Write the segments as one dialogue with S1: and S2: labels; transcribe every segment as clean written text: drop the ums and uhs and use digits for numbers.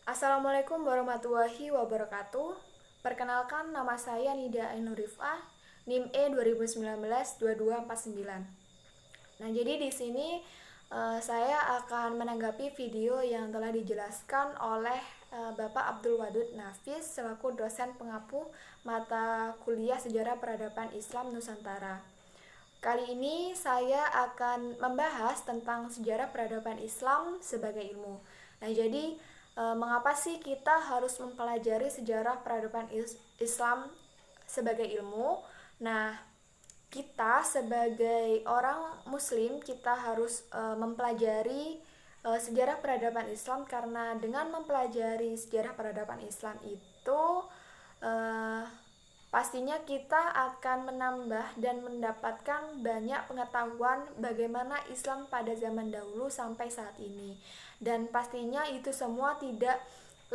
S1: Assalamualaikum warahmatullahi wabarakatuh. Perkenalkan, nama saya Nida Ainurifah, NIM E 2019-2249. Nah, jadi di sini saya akan menanggapi video yang telah dijelaskan oleh Bapak Abdul Wadud Nafis selaku dosen pengampu mata kuliah Sejarah Peradaban Islam Nusantara. Kali ini saya akan membahas tentang sejarah peradaban Islam sebagai ilmu. Nah, jadi mengapa sih kita harus mempelajari sejarah peradaban Islam sebagai ilmu? Nah, kita sebagai orang Muslim kita harus mempelajari sejarah peradaban Islam, karena dengan mempelajari sejarah peradaban Islam itu uh, pastinya kita akan menambah dan mendapatkan banyak pengetahuan bagaimana Islam pada zaman dahulu sampai saat ini. Dan pastinya itu semua tidak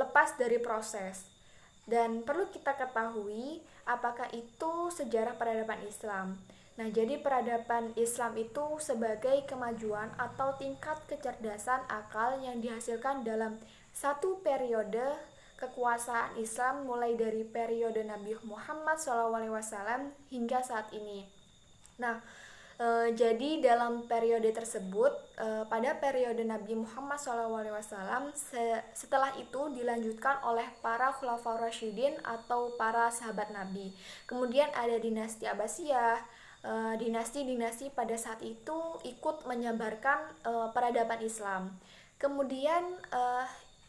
S1: lepas dari proses. Dan perlu kita ketahui apakah itu sejarah peradaban Islam. Nah, jadi peradaban Islam itu sebagai kemajuan atau tingkat kecerdasan akal yang dihasilkan dalam satu periode kekuasaan Islam mulai dari periode Nabi Muhammad SAW hingga saat ini. Nah, jadi dalam periode tersebut, pada periode Nabi Muhammad SAW, setelah itu dilanjutkan oleh para Khulafaur Rasyidin atau para sahabat Nabi. Kemudian ada dinasti Abbasiyah. Dinasti-dinasti pada saat itu ikut menyebarkan peradaban Islam. Kemudian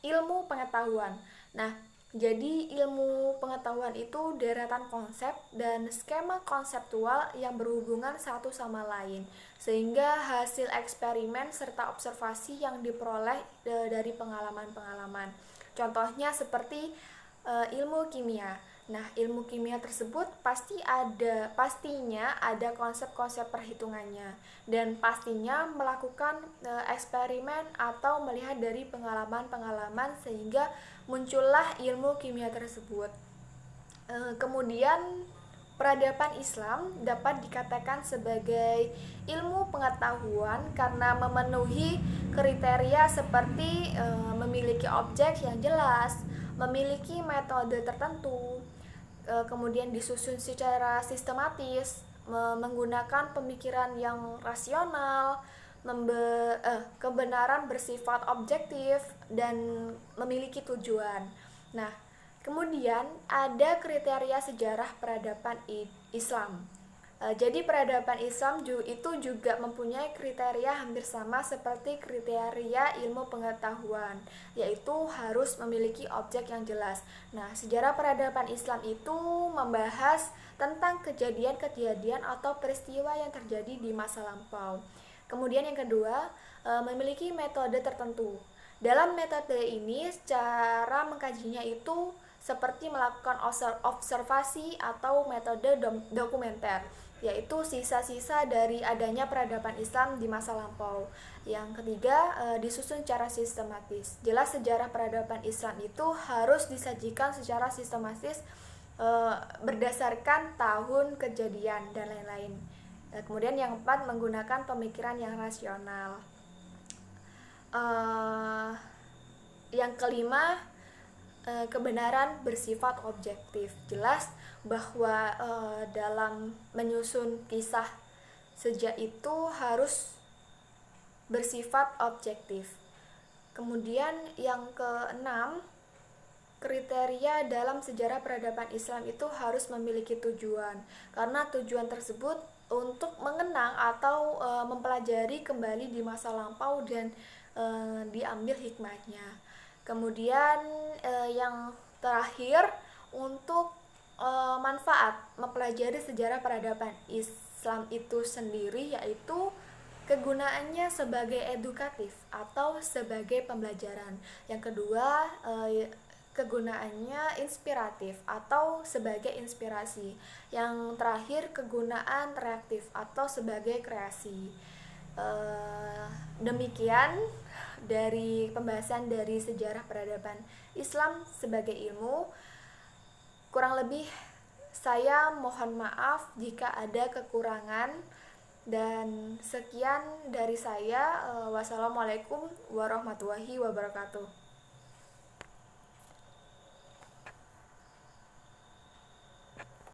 S1: ilmu pengetahuan. Nah, jadi ilmu pengetahuan itu deretan konsep dan skema konseptual yang berhubungan satu sama lain, sehingga hasil eksperimen serta observasi yang diperoleh dari pengalaman-pengalaman. Contohnya seperti ilmu kimia. Nah, ilmu kimia tersebut pastinya ada konsep-konsep perhitungannya, dan pastinya melakukan eksperimen atau melihat dari pengalaman-pengalaman sehingga muncullah ilmu kimia tersebut. Kemudian peradaban Islam dapat dikatakan sebagai ilmu pengetahuan karena memenuhi kriteria seperti memiliki objek yang jelas, memiliki metode tertentu, kemudian disusun secara sistematis, menggunakan pemikiran yang rasional, kebenaran bersifat objektif, dan memiliki tujuan. Nah, kemudian ada kriteria sejarah peradaban Islam. Jadi peradaban Islam itu juga mempunyai kriteria hampir sama seperti kriteria ilmu pengetahuan, yaitu harus memiliki objek yang jelas. Nah, sejarah peradaban Islam itu membahas tentang kejadian-kejadian atau peristiwa yang terjadi di masa lampau. Kemudian yang kedua, memiliki metode tertentu. Dalam metode ini, cara mengkajinya itu seperti melakukan observasi atau metode dokumenter, yaitu sisa-sisa dari adanya peradaban Islam di masa lampau. Yang ketiga, disusun secara sistematis. Jelas sejarah peradaban Islam itu harus disajikan secara sistematis berdasarkan tahun kejadian dan lain-lain. Kemudian yang keempat, menggunakan pemikiran yang rasional. Yang kelima, kebenaran bersifat objektif. Jelas bahwa dalam menyusun kisah sejarah itu harus bersifat objektif. Kemudian yang keenam, kriteria dalam sejarah peradaban Islam itu harus memiliki tujuan, karena tujuan tersebut untuk mengenang atau mempelajari kembali di masa lampau dan diambil hikmahnya. Kemudian yang terakhir, untuk manfaat mempelajari sejarah peradaban Islam itu sendiri, yaitu kegunaannya sebagai edukatif atau sebagai pembelajaran. Yang kedua, kegunaannya inspiratif atau sebagai inspirasi. Yang terakhir, kegunaan reaktif atau sebagai kreasi. Demikian dari pembahasan dari sejarah peradaban Islam sebagai ilmu. Kurang lebih saya mohon maaf jika ada kekurangan, dan sekian dari saya. Wassalamualaikum warahmatullahi wabarakatuh.